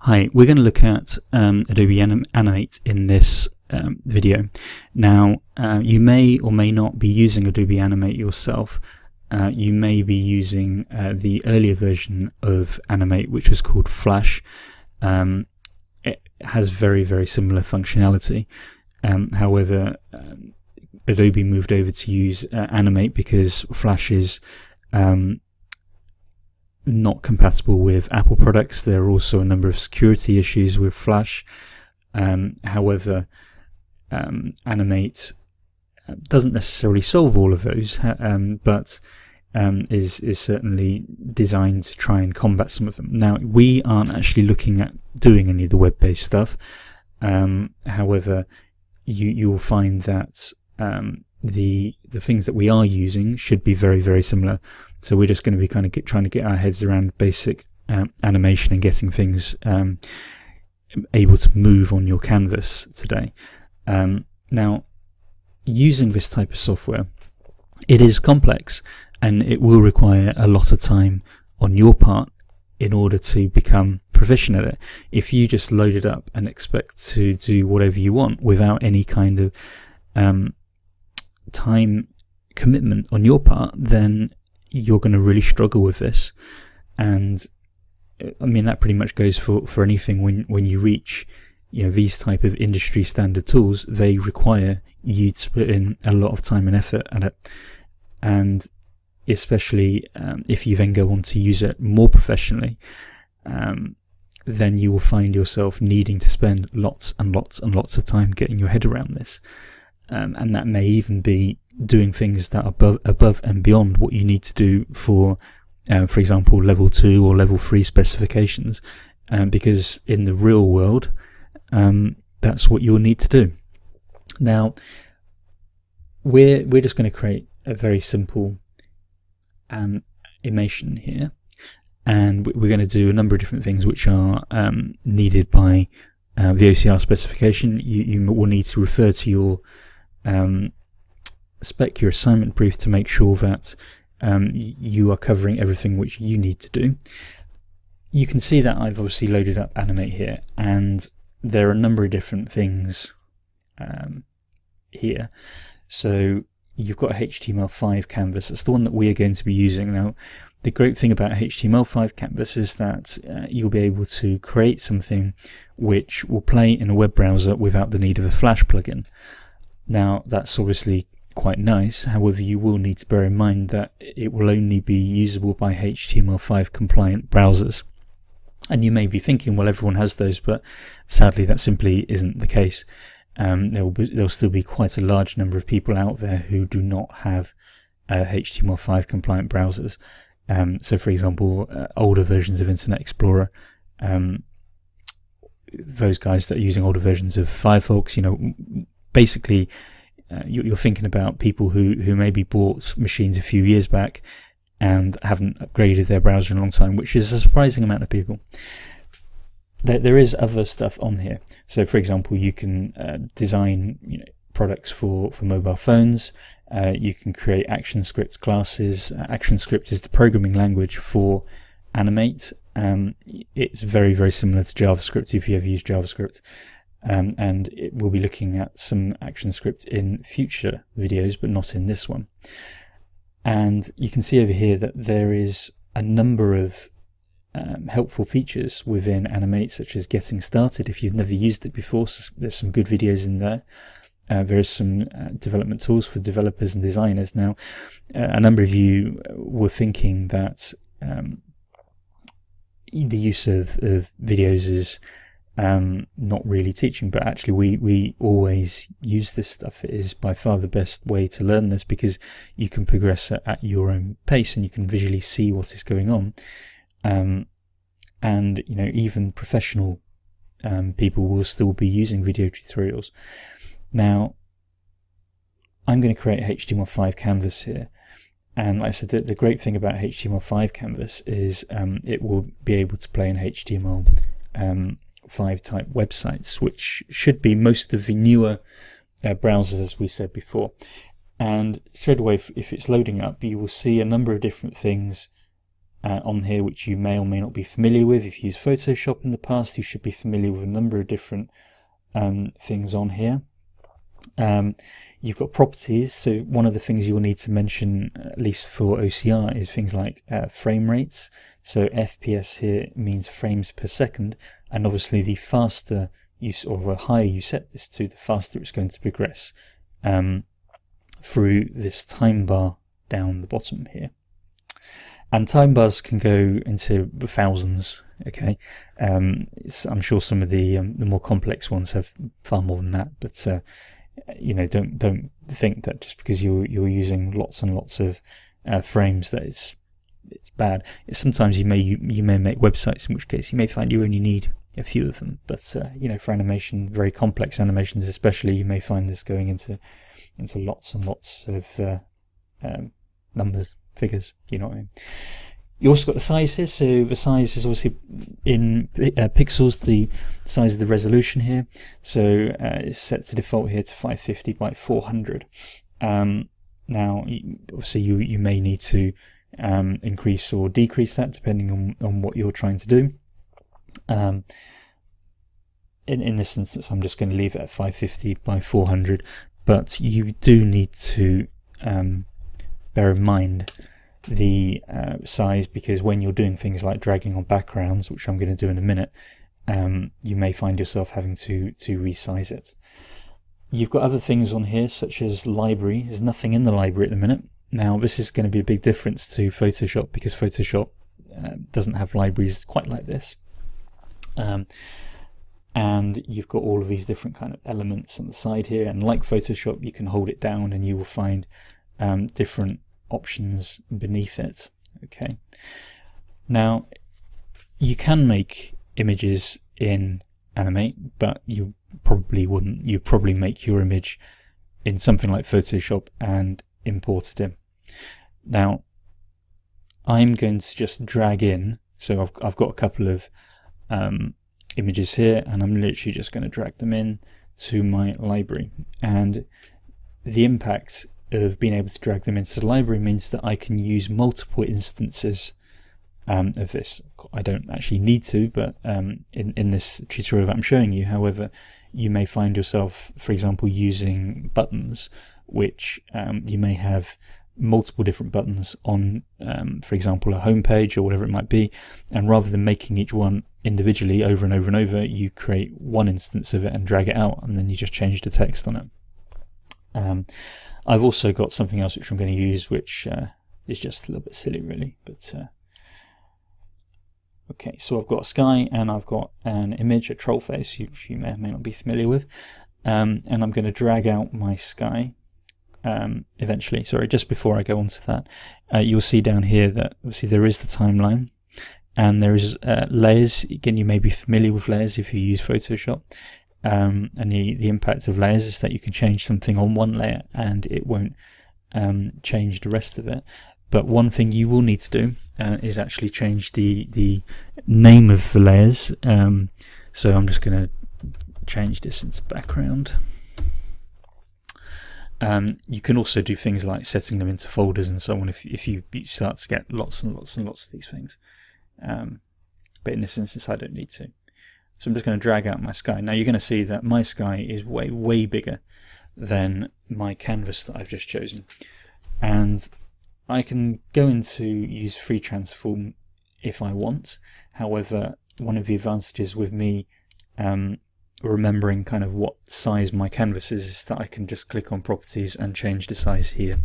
Hi, we're going to look at Adobe Animate in this video. Now, you may or may not be using Adobe Animate yourself. You may be using the earlier version of Animate, which was called Flash. It has very, very similar functionality. However, Adobe moved over to use Animate because Flash is not compatible with Apple products. There are also a number of security issues with Flash. However, Animate doesn't necessarily solve all of those, but is certainly designed to try and combat some of them. Now, we aren't actually looking at doing any of the web-based stuff. However, you will find that the things that we are using should be very, very similar. So we're just going to be kind of trying to get our heads around basic animation and getting things able to move on your canvas today. Now, using this type of software, it is complex and it will require a lot of time on your part in order to become proficient at it. If you just load it up and expect to do whatever you want without any kind of time commitment on your part, then you're going to really struggle with this. And I mean, that pretty much goes for anything. When you reach these type of industry standard tools, they require you to put in a lot of time and effort at it. And especially if you then go on to use it more professionally, then you will find yourself needing to spend lots and lots and lots of time getting your head around this. And that may even be doing things that are above and beyond what you need to do for example, level 2 or level 3 specifications, because in the real world, that's what you'll need to do. Now, we're just going to create a very simple animation here, and we're going to do a number of different things which are needed by the OCR specification. You will need to refer to your your assignment brief to make sure that you are covering everything which you need to do. You can see that I've obviously loaded up Animate here, and there are a number of different things here. So you've got a HTML5 canvas. That's the one that we are going to be using. Now, the great thing about HTML5 canvas is that you'll be able to create something which will play in a web browser without the need of a Flash plugin. Now, that's obviously quite nice. However, you will need to bear in mind that it will only be usable by HTML5 compliant browsers. And you may be thinking, well, everyone has those, but sadly that simply isn't the case. There'll still be quite a large number of people out there who do not have HTML5 compliant browsers. So for example, older versions of Internet Explorer, those guys that are using older versions of Firefox, basically you're thinking about people who maybe bought machines a few years back and haven't upgraded their browser in a long time, which is a surprising amount of people. There is other stuff on here. So for example, you can design products for mobile phones. You can create ActionScript classes. ActionScript is the programming language for Animate. It's very, very similar to JavaScript if you ever use JavaScript. And we'll be looking at some ActionScript in future videos, but not in this one. And you can see over here that there is a number of helpful features within Animate, such as getting started. If you've never used it before, so there's some good videos in there. There is some development tools for developers and designers. Now, a number of you were thinking that the use of videos is not really teaching, but actually we always use this stuff. It is by far the best way to learn this, because you can progress at your own pace and you can visually see what is going on. And even professional people will still be using video tutorials. Now, I'm going to create a HTML5 canvas here, and like I said, the great thing about HTML5 canvas is it will be able to play in HTML5 type websites, which should be most of the newer browsers, as we said before. And straight away, if it's loading up, you will see a number of different things on here which you may or may not be familiar with. If you used Photoshop in the past, you should be familiar with a number of different things on here. You've got properties, so one of the things you'll need to mention, at least for OCR, is things like frame rates. So FPS here means frames per second, and obviously the faster or the higher you set this to, the faster it's going to progress through this time bar down the bottom here. And time bars can go into the thousands. Okay, I'm sure some of the more complex ones have far more than that, but you know, don't think that just because you're using lots and lots of frames that it's bad. Sometimes you may make websites, in which case you may find you only need a few of them. But you know, for animation, very complex animations especially, you may find this going into lots and lots of numbers, figures. You know what I mean? You also got the size here, so the size is obviously in pixels, the size of the resolution here. So it's set to default here to 550 by 400. Now, obviously, you may need to increase or decrease that depending on what you're trying to do. In this instance, I'm just going to leave it at 550 by 400, but you do need to bear in mind the size, because when you're doing things like dragging on backgrounds, which I'm going to do in a minute, you may find yourself having to resize it. You've got other things on here such as library. There's nothing in the library at the minute. Now this is going to be a big difference to Photoshop, because Photoshop doesn't have libraries quite like this. And you've got all of these different kind of elements on the side here, and like Photoshop, you can hold it down and you will find different options beneath it. Okay, now you can make images in Animate, but you probably wouldn't. You'd probably make your image in something like Photoshop and import it in. Now I'm going to just drag in, so I've got a couple of images here, and I'm literally just going to drag them in to my library, and the impact of being able to drag them into the library means that I can use multiple instances of this. I don't actually need to, but in this tutorial that I'm showing you, however, you may find yourself, for example, using buttons, which you may have multiple different buttons on, for example, a home page or whatever it might be, and rather than making each one individually over and over and over, you create one instance of it and drag it out, and then you just change the text on it. I've also got something else which I'm going to use, which is just a little bit silly really, but okay, so I've got a sky and I've got an image, a troll face, which you may or may not be familiar with, and I'm going to drag out my sky eventually. Sorry, just before I go on to that, you'll see down here that obviously there is the timeline, and there is layers. Again, you may be familiar with layers if you use Photoshop. And the impact of layers is that you can change something on one layer and it won't change the rest of it. But one thing you will need to do is actually change the name of the layers. So I'm just going to change this into background. You can also do things like setting them into folders and so on if you start to get lots and lots and lots of these things. But in this instance, I don't need to. So I'm just going to drag out my sky. Now you're going to see that my sky is way, way bigger than my canvas that I've just chosen. And I can go into use free transform if I want. However, one of the advantages with me remembering kind of what size my canvas is that I can just click on properties and change the size here.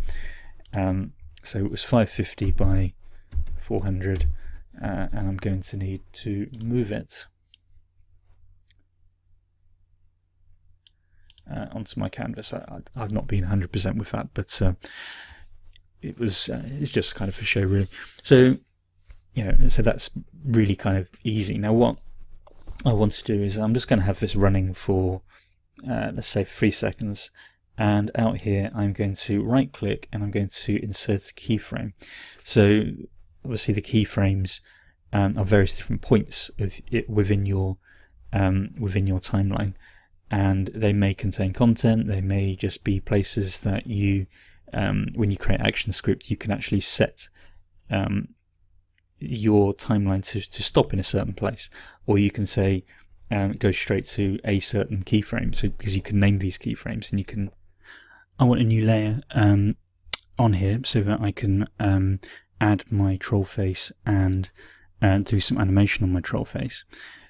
So it was 550 by 400, and I'm going to need to move it onto my canvas. I've not been 100% with that, but it's just kind of for show really. So so that's really kind of easy. Now what I want to do is I'm just going to have this running for let's say 3 seconds, and out here I'm going to right click and I'm going to insert a keyframe. So obviously the keyframes are various different points of it within your timeline. And they may contain content, they may just be places that you, when you create action scripts, you can actually set your timeline to stop in a certain place, or you can say go straight to a certain keyframe. So because you can name these keyframes, and you can, I want a new layer on here so that I can add my troll face and do some animation on my troll face.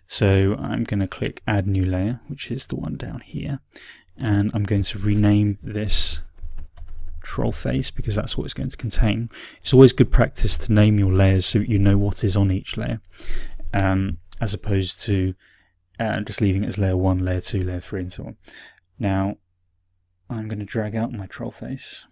So I'm going to click add new layer, which is the one down here, and I'm going to rename this troll face because that's what it's going to contain. It's always good practice to name your layers so that you know what is on each layer, as opposed to just leaving it as layer 1, layer 2, layer 3 and so on. Now I'm going to drag out my troll face,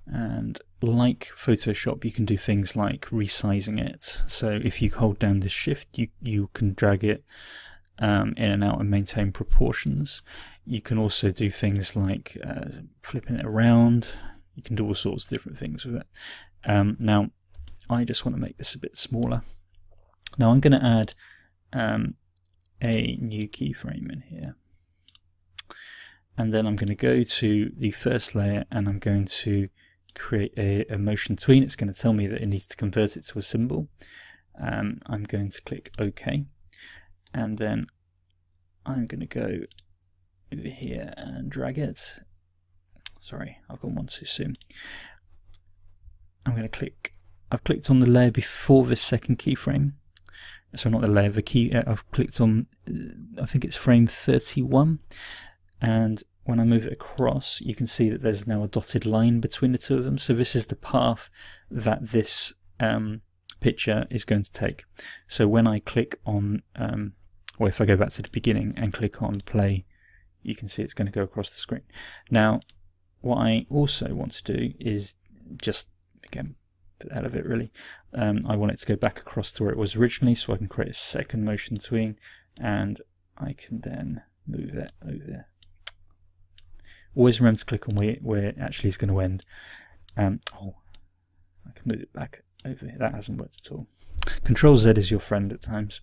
and like Photoshop, you can do things like resizing it. So if you hold down this shift, you can drag it in and out and maintain proportions. You can also do things like flipping it around. You can do all sorts of different things with it. Now I just want to make this a bit smaller. Now I'm going to add a new keyframe in here, and then I'm going to go to the first layer and I'm going to create a motion tween. It's going to tell me that it needs to convert it to a symbol. I'm going to click OK, and then I'm going to go over here and drag it. Sorry, I've gone one too soon. I'm going to click, I've clicked on the layer before this second keyframe. So not the layer, the key, I've clicked on, I think it's frame 31, and when I move it across, you can see that there's now a dotted line between the two of them. So this is the path that this picture is going to take. So when I click on, or if I go back to the beginning and click on play, you can see it's going to go across the screen. Now, what I also want to do is just, again, for the hell of it really, I want it to go back across to where it was originally, so I can create a second motion tween, and I can then move it over there. Always remember to click on where it actually is going to end. Oh, I can move it back over here. That hasn't worked at all. Control Z is your friend at times.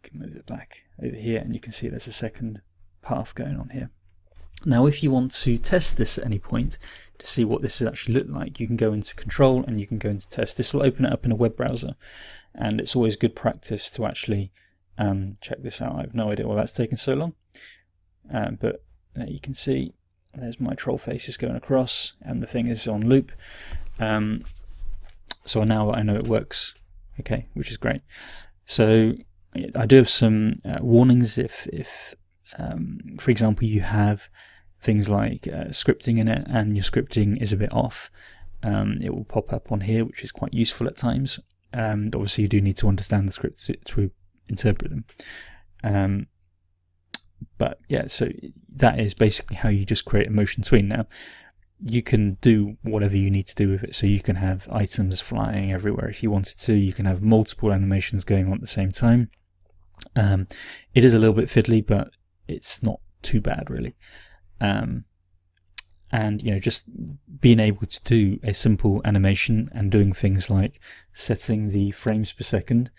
You can move it back over here, and you can see there's a second path going on here. Now, if you want to test this at any point to see what this actually look like, you can go into Control and you can go into Test. This will open it up in a web browser, and it's always good practice to actually check this out. I have no idea why that's taken so long, but you can see there's my troll faces going across and the thing is on loop. So now I know it works, okay, which is great. So I do have some warnings if for example, you have things like scripting in it and your scripting is a bit off. It will pop up on here, which is quite useful at times. Obviously you do need to understand the scripts to interpret them. But yeah, so that is basically how you just create a motion tween. Now, you can do whatever you need to do with it. So you can have items flying everywhere if you wanted to. You can have multiple animations going on at the same time. It is a little bit fiddly, but it's not too bad really. And you know, just being able to do a simple animation and doing things like setting the frames per second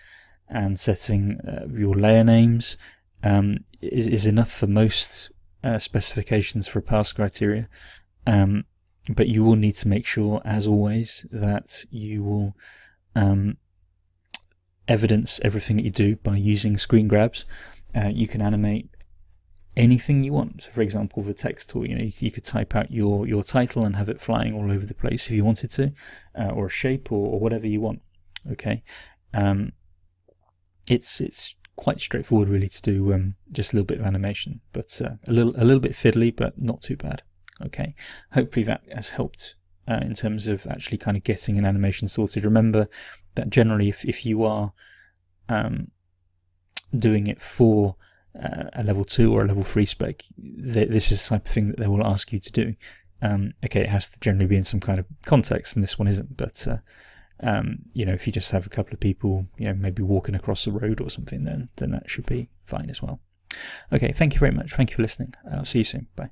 and setting your layer names is enough for most specifications for pass criteria, but you will need to make sure, as always, that you will evidence everything that you do by using screen grabs. You can animate anything you want. So for example, the text tool, you know, you could type out your title and have it flying all over the place if you wanted to, or a shape or whatever you want. Okay, it's quite straightforward really to do just a little bit of animation, but a little bit fiddly, but not too bad. Okay, hopefully that has helped in terms of actually kind of getting an animation sorted. Remember that generally if you are doing it for a level 2 or a level 3 spec, this is the type of thing that they will ask you to do. Okay, it has to generally be in some kind of context, and this one isn't, but you know, if you just have a couple of people, you know, maybe walking across the road or something, then that should be fine as well. Okay, thank you very much. Thank you for listening. I'll see you soon. Bye.